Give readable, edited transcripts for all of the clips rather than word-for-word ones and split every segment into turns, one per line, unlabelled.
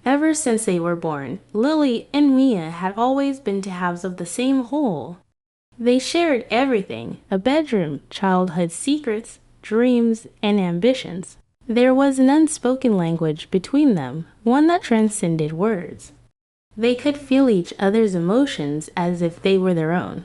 Ever since they were born, Lily and Mia had always been two halves of the same whole. They shared everything: a bedroom, childhood secrets, dreams, and ambitions. There was an unspoken language between them, one that transcended words. They could feel each other's emotions as if they were their own.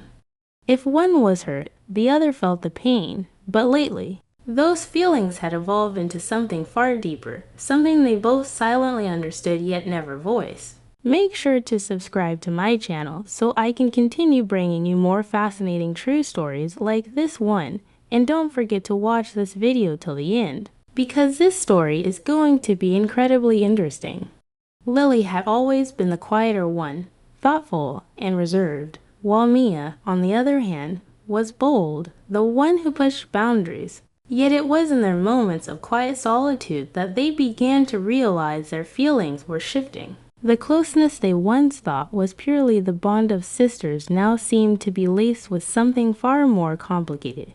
If one was hurt, the other felt the pain, but lately, those feelings had evolved into something far deeper, something they both silently understood yet never voiced. Make sure to subscribe to my channel so I can continue bringing you more fascinating true stories like this one, and don't forget to watch this video till the end, because this story is going to be incredibly interesting. Lily had always been the quieter one, thoughtful and reserved, while Mia, on the other hand, was bold, the one who pushed boundaries. Yet it was in their moments of quiet solitude that they began to realize their feelings were shifting. The closeness they once thought was purely the bond of sisters now seemed to be laced with something far more complicated.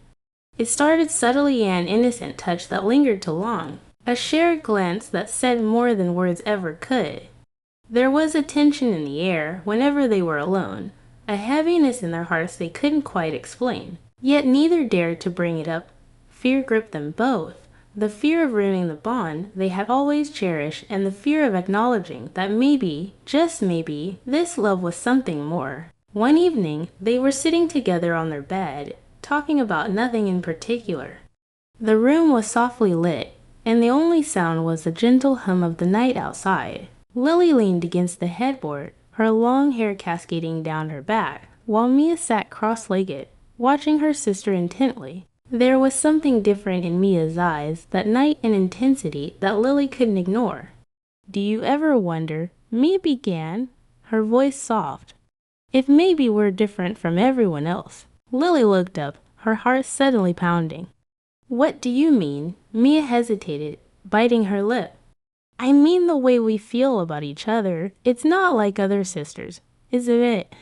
It started subtly, an innocent touch that lingered too long, a shared glance that said more than words ever could. There was a tension in the air whenever they were alone, a heaviness in their hearts they couldn't quite explain, yet neither dared to bring it up. Fear gripped them both. The fear of ruining the bond they had always cherished, and the fear of acknowledging that maybe, just maybe, this love was something more. One evening, they were sitting together on their bed, talking about nothing in particular. The room was softly lit, and the only sound was the gentle hum of the night outside. Lily leaned against the headboard, her long hair cascading down her back, while Mia sat cross-legged, watching her sister intently. There was something different in Mia's eyes that night, an intensity that Lily couldn't ignore. "Do you ever wonder," Mia began, her voice soft, "if maybe we're different from everyone else?" Lily looked up, her heart suddenly pounding. "What do you mean?" Mia hesitated, biting her lip. "I mean the way we feel about each other. It's not like other sisters, isn't it?"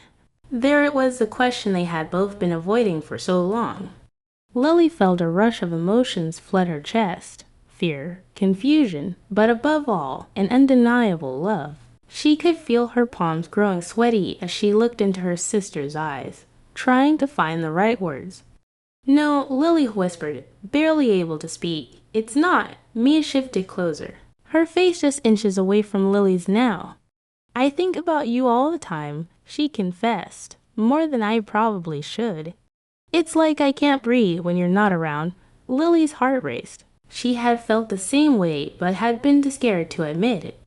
There it was, the question they had both been avoiding for so long. Lily felt a rush of emotions flood her chest: fear, confusion, but above all, an undeniable love. She could feel her palms growing sweaty as she looked into her sister's eyes, trying to find the right words. "No," Lily whispered, barely able to speak. "It's not." Mia shifted closer, her face just inches away from Lily's now. "I think about you all the time," she confessed, "more than I probably should. It's like I can't breathe when you're not around." Lily's heart raced. She had felt the same way, but had been too scared to admit it.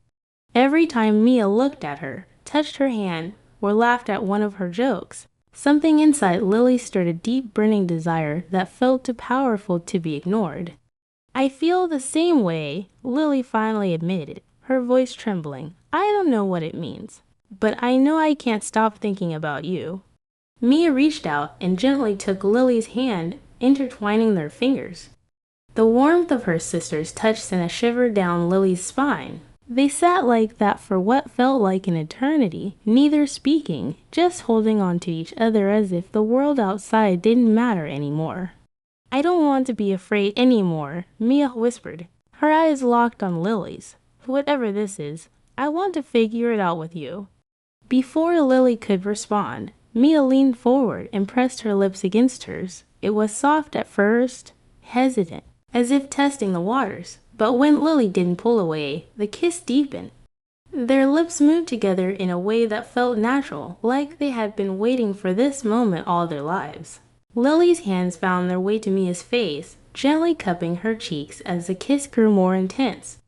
Every time Mia looked at her, touched her hand, or laughed at one of her jokes, something inside Lily stirred a deep burning desire that felt too powerful to be ignored. "I feel the same way," Lily finally admitted, her voice trembling. "I don't know what it means, but I know I can't stop thinking about you." Mia reached out and gently took Lily's hand, intertwining their fingers. The warmth of her sister's touch sent a shiver down Lily's spine. They sat like that for what felt like an eternity, neither speaking, just holding on to each other as if the world outside didn't matter anymore. "I don't want to be afraid anymore," Mia whispered, her eyes locked on Lily's. "Whatever this is, I want to figure it out with you." Before Lily could respond, Mia leaned forward and pressed her lips against hers. It was soft at first, hesitant, as if testing the waters, but when Lily didn't pull away, the kiss deepened. Their lips moved together in a way that felt natural, like they had been waiting for this moment all their lives. Lily's hands found their way to Mia's face, gently cupping her cheeks as the kiss grew more intense.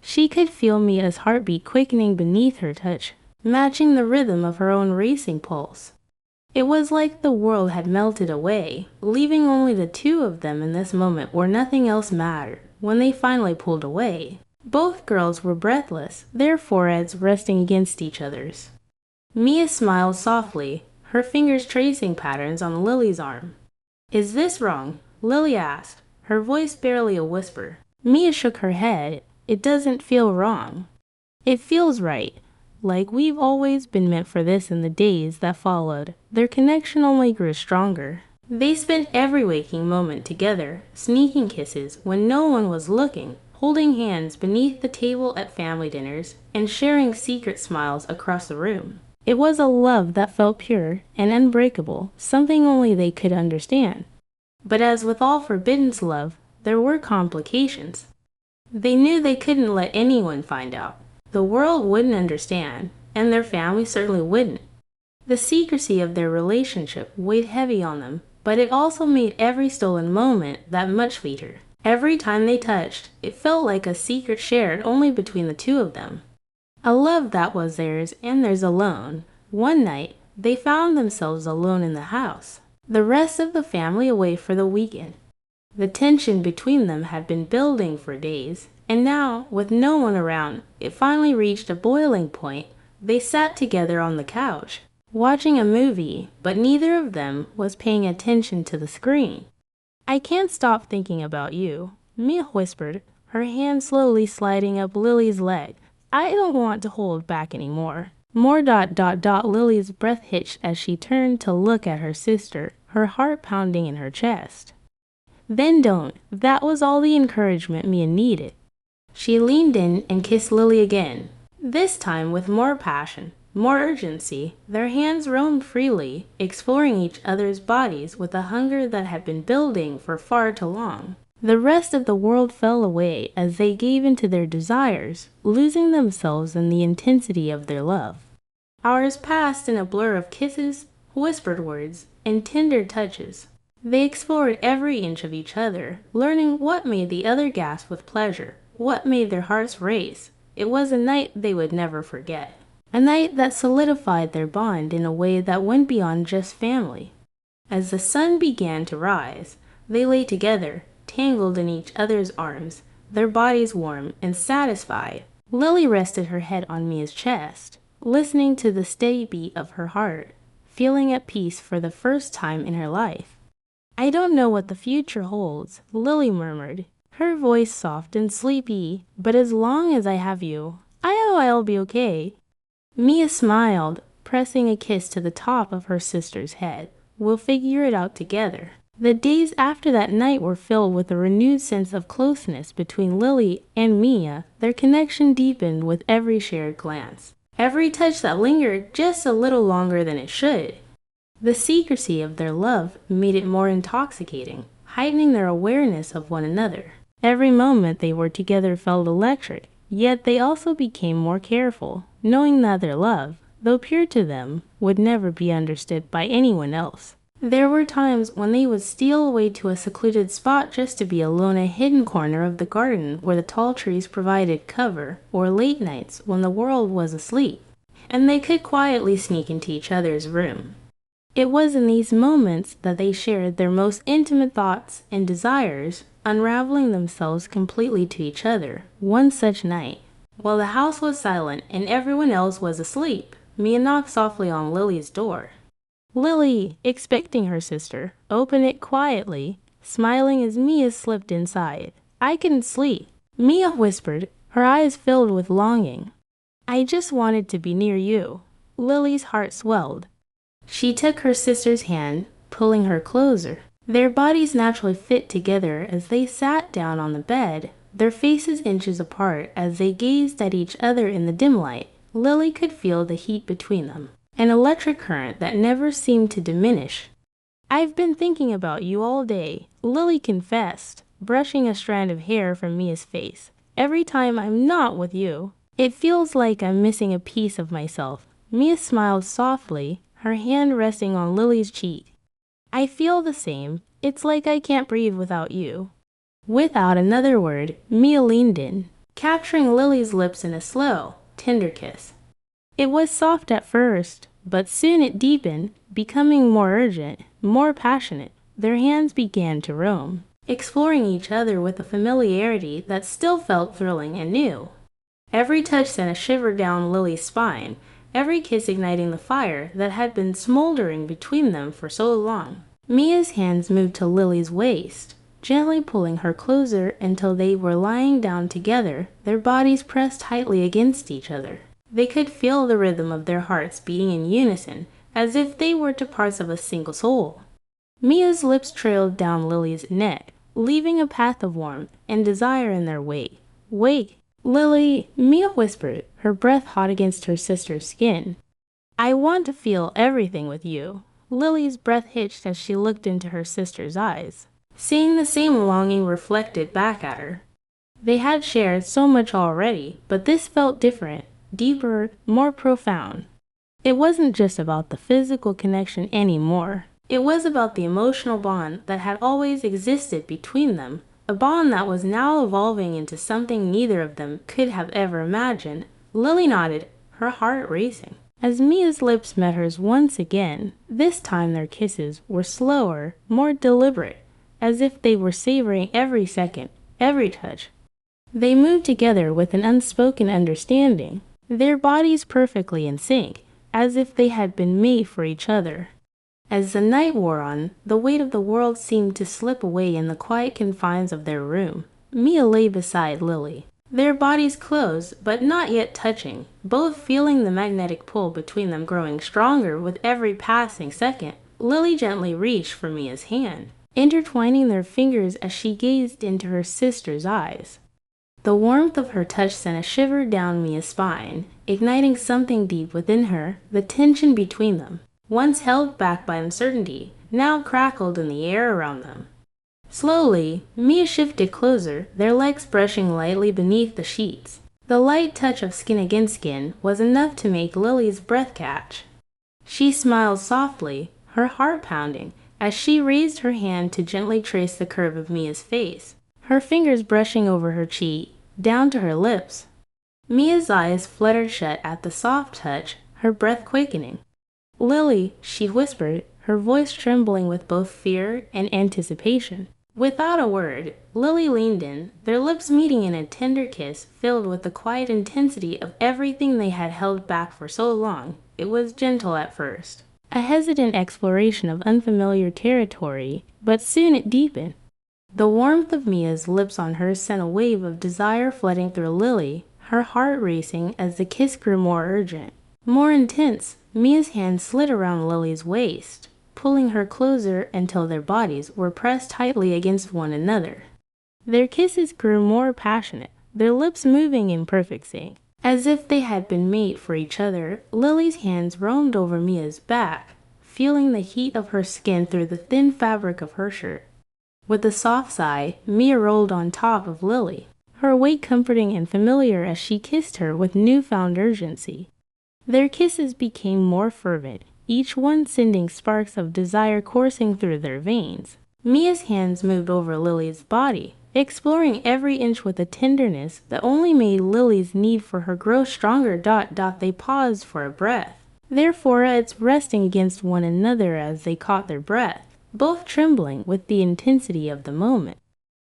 She could feel Mia's heartbeat quickening beneath her touch, matching the rhythm of her own racing pulse. It was like the world had melted away, leaving only the two of them in this moment where nothing else mattered. When they finally pulled away, both girls were breathless, their foreheads resting against each other's. Mia smiled softly, her fingers tracing patterns on Lily's arm. "Is this wrong?" Lily asked, her voice barely a whisper. Mia shook her head. "It doesn't feel wrong. It feels right. Like we've always been meant for this." In the days that followed, their connection only grew stronger. They spent every waking moment together, sneaking kisses when no one was looking, holding hands beneath the table at family dinners and sharing secret smiles across the room. It was a love that felt pure and unbreakable, something only they could understand. But as with all forbidden love, there were complications. They knew they couldn't let anyone find out. The world wouldn't understand, and their family certainly wouldn't. The secrecy of their relationship weighed heavy on them, but it also made every stolen moment that much sweeter. Every time they touched, it felt like a secret shared only between the two of them. A love that was theirs and theirs alone. One night, they found themselves alone in the house, the rest of the family away for the weekend. The tension between them had been building for days, and now, with no one around, it finally reached a boiling point. They sat together on the couch, watching a movie, but neither of them was paying attention to the screen. "I can't stop thinking about you," Mia whispered, her hand slowly sliding up Lily's leg. "I don't want to hold back anymore." Lily's breath hitched as she turned to look at her sister, her heart pounding in her chest. "Then don't." That was all the encouragement Mia needed. She leaned in and kissed Lily again, this time with more passion, more urgency. Their hands roamed freely, exploring each other's bodies with a hunger that had been building for far too long. The rest of the world fell away as they gave into their desires, losing themselves in the intensity of their love. Hours passed in a blur of kisses, whispered words, and tender touches. They explored every inch of each other, learning what made the other gasp with pleasure, what made their hearts race. It was a night they would never forget. A night that solidified their bond in a way that went beyond just family. As the sun began to rise, they lay together, tangled in each other's arms, their bodies warm and satisfied. Lily rested her head on Mia's chest, listening to the steady beat of her heart, feeling at peace for the first time in her life. "I don't know what the future holds," Lily murmured, her voice soft and sleepy, "but as long as I have you, I know I'll be okay." Mia smiled, pressing a kiss to the top of her sister's head. "We'll figure it out together." The days after that night were filled with a renewed sense of closeness between Lily and Mia. Their connection deepened with every shared glance, every touch that lingered just a little longer than it should. The secrecy of their love made it more intoxicating, heightening their awareness of one another. Every moment they were together felt electric, yet they also became more careful, knowing that their love, though pure to them, would never be understood by anyone else. There were times when they would steal away to a secluded spot just to be alone in a hidden corner of the garden where the tall trees provided cover, or late nights when the world was asleep, and they could quietly sneak into each other's room. It was in these moments that they shared their most intimate thoughts and desires, unraveling themselves completely to each other. One such night, while the house was silent and everyone else was asleep, Mia knocked softly on Lily's door. Lily, expecting her sister, opened it quietly, smiling as Mia slipped inside. "I couldn't sleep," Mia whispered, her eyes filled with longing. "I just wanted to be near you." Lily's heart swelled. She took her sister's hand, pulling her closer. Their bodies naturally fit together as they sat down on the bed, their faces inches apart as they gazed at each other in the dim light. Lily could feel the heat between them, an electric current that never seemed to diminish. "I've been thinking about you all day," Lily confessed, brushing a strand of hair from Mia's face. "Every time I'm not with you, it feels like I'm missing a piece of myself." Mia smiled softly, her hand resting on Lily's cheek. "I feel the same. It's like I can't breathe without you." Without another word, Mia leaned in, capturing Lily's lips in a slow, tender kiss. It was soft at first, but soon it deepened, becoming more urgent, more passionate. Their hands began to roam, exploring each other with a familiarity that still felt thrilling and new. Every touch sent a shiver down Lily's spine, every kiss igniting the fire that had been smoldering between them for so long. Mia's hands moved to Lily's waist, gently pulling her closer until they were lying down together, their bodies pressed tightly against each other. They could feel the rhythm of their hearts beating in unison, as if they were two parts of a single soul. Mia's lips trailed down Lily's neck, leaving a path of warmth and desire in their wake. Wait, Lily, Mia whispered, her breath hot against her sister's skin. I want to feel everything with you. Lily's breath hitched as she looked into her sister's eyes, seeing the same longing reflected back at her. They had shared so much already, but this felt different, deeper, more profound. It wasn't just about the physical connection anymore. It was about the emotional bond that had always existed between them, a bond that was now evolving into something neither of them could have ever imagined. Lily nodded, her heart racing. As Mia's lips met hers once again, this time their kisses were slower, more deliberate, as if they were savoring every second, every touch. They moved together with an unspoken understanding, their bodies perfectly in sync, as if they had been made for each other. As the night wore on, the weight of the world seemed to slip away in the quiet confines of their room. Mia lay beside Lily, their bodies close but not yet touching, both feeling the magnetic pull between them growing stronger with every passing second. Lily gently reached for Mia's hand, intertwining their fingers as she gazed into her sister's eyes. The warmth of her touch sent a shiver down Mia's spine, igniting something deep within her. The tension between them, once held back by uncertainty, now crackled in the air around them. Slowly, Mia shifted closer, their legs brushing lightly beneath the sheets. The light touch of skin against skin was enough to make Lily's breath catch. She smiled softly, her heart pounding, as she raised her hand to gently trace the curve of Mia's face, her fingers brushing over her cheek, down to her lips. Mia's eyes fluttered shut at the soft touch, her breath quickening. Lily, she whispered, her voice trembling with both fear and anticipation. Without a word, Lily leaned in, their lips meeting in a tender kiss filled with the quiet intensity of everything they had held back for so long. It was gentle at first, a hesitant exploration of unfamiliar territory, but soon it deepened. The warmth of Mia's lips on hers sent a wave of desire flooding through Lily, her heart racing as the kiss grew more urgent, more intense. Mia's hand slid around Lily's waist, pulling her closer until their bodies were pressed tightly against one another. Their kisses grew more passionate, their lips moving in perfect sync. As if they had been made for each other, Lily's hands roamed over Mia's back, feeling the heat of her skin through the thin fabric of her shirt. With a soft sigh, Mia rolled on top of Lily, her weight comforting and familiar as she kissed her with newfound urgency. Their kisses became more fervent, each one sending sparks of desire coursing through their veins. Mia's hands moved over Lily's body, exploring every inch with a tenderness that only made Lily's need for her grow stronger. They paused for a breath, their foreheads resting against one another as they caught their breath, both trembling with the intensity of the moment.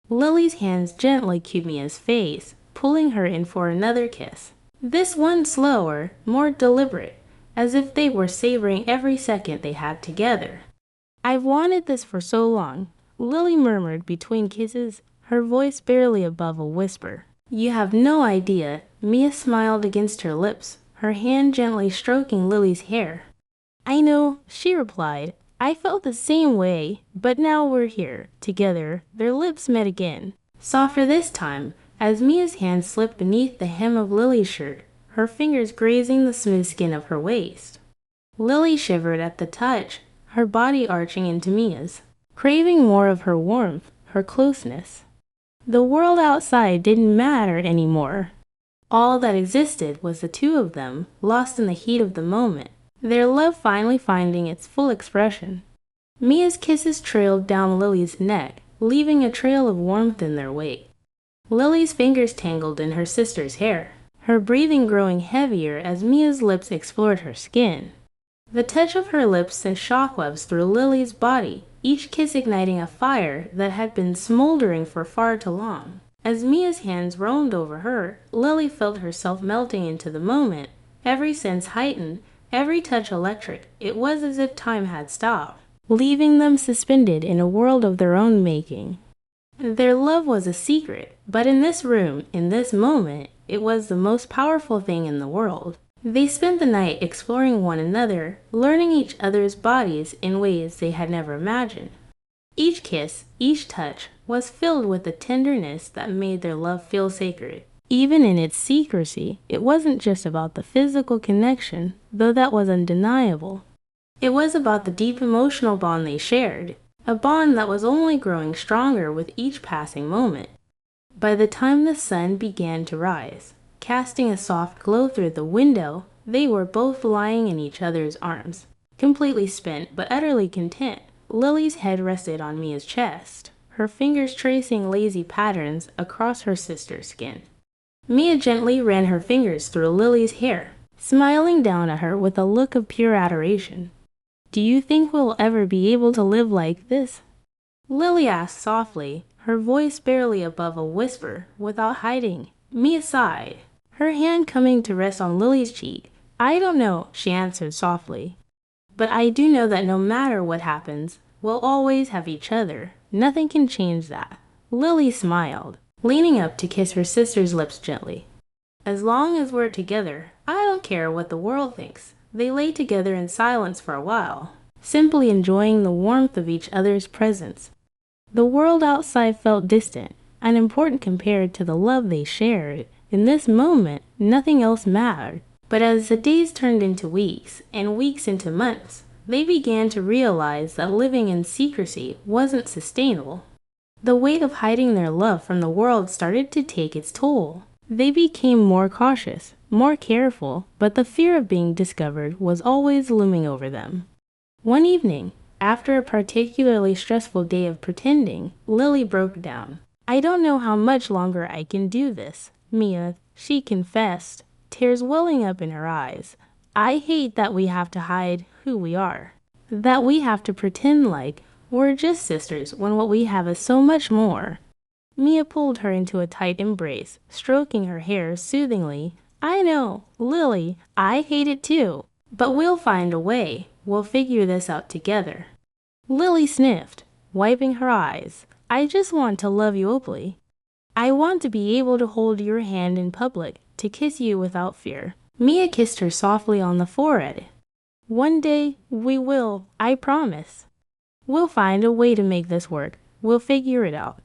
Lily's hands gently cued Mia's face, pulling her in for another kiss. This one slower, more deliberate, as if they were savoring every second they had together. I've wanted this for so long, Lily murmured between kisses, her voice barely above a whisper. You have no idea, Mia smiled against her lips, her hand gently stroking Lily's hair. I know, she replied. I felt the same way, but now we're here, together. Their lips met again, softer this time, as Mia's hand slipped beneath the hem of Lily's shirt, her fingers grazing the smooth skin of her waist. Lily shivered at the touch, her body arching into Mia's, craving more of her warmth, her closeness. The world outside didn't matter anymore. All that existed was the two of them, lost in the heat of the moment, their love finally finding its full expression. Mia's kisses trailed down Lily's neck, leaving a trail of warmth in their wake. Lily's fingers tangled in her sister's hair, her breathing growing heavier as Mia's lips explored her skin. The touch of her lips sent shockwaves through Lily's body, each kiss igniting a fire that had been smoldering for far too long. As Mia's hands roamed over her, Lily felt herself melting into the moment, every sense heightened, every touch electric. It was as if time had stopped, leaving them suspended in a world of their own making. Their love was a secret, but in this room, in this moment, it was the most powerful thing in the world. They spent the night exploring one another, learning each other's bodies in ways they had never imagined. Each kiss, each touch, was filled with a tenderness that made their love feel sacred. Even in its secrecy, it wasn't just about the physical connection, though that was undeniable. It was about the deep emotional bond they shared, a bond that was only growing stronger with each passing moment. By the time the sun began to rise, casting a soft glow through the window, they were both lying in each other's arms, completely spent but utterly content. Lily's head rested on Mia's chest, her fingers tracing lazy patterns across her sister's skin. Mia gently ran her fingers through Lily's hair, smiling down at her with a look of pure adoration. "Do you think we'll ever be able to live like this?" Lily asked softly, her voice barely above a whisper, without hiding. Mia sighed, her hand coming to rest on Lily's cheek. "I don't know," she answered softly. "But I do know that no matter what happens, we'll always have each other. Nothing can change that." Lily smiled, leaning up to kiss her sister's lips gently. "As long as we're together, I don't care what the world thinks." They lay together in silence for a while, simply enjoying the warmth of each other's presence. The world outside felt distant, unimportant compared to the love they shared. In this moment, nothing else mattered. But as the days turned into weeks, and weeks into months, they began to realize that living in secrecy wasn't sustainable. The weight of hiding their love from the world started to take its toll. They became more cautious, more careful, but the fear of being discovered was always looming over them. One evening, after a particularly stressful day of pretending, Lily broke down. "I don't know how much longer I can do this, Mia," she confessed, tears welling up in her eyes. "I hate that we have to hide who we are, that we have to pretend like we're just sisters when what we have is so much more." Mia pulled her into a tight embrace, stroking her hair soothingly. "I know, Lily, I hate it too. But we'll find a way. We'll figure this out together." Lily sniffed, wiping her eyes. "I just want to love you openly. I want to be able to hold your hand in public, to kiss you without fear." Mia kissed her softly on the forehead. "One day we will, I promise. We'll find a way to make this work. We'll figure it out."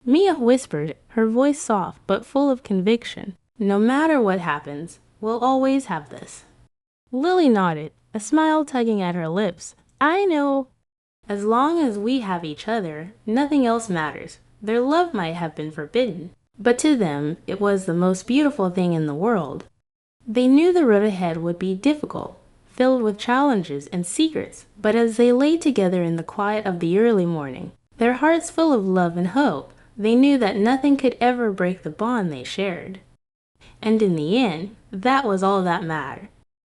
Mia whispered, her voice soft but full of conviction. "No matter what happens, we'll always have this." Lily nodded, a smile tugging at her lips. "I know. As long as we have each other, nothing else matters." Their love might have been forbidden, but to them it was the most beautiful thing in the world. They knew the road ahead would be difficult, filled with challenges and secrets, but as they lay together in the quiet of the early morning, their hearts full of love and hope, they knew that nothing could ever break the bond they shared. And in the end, that was all that mattered.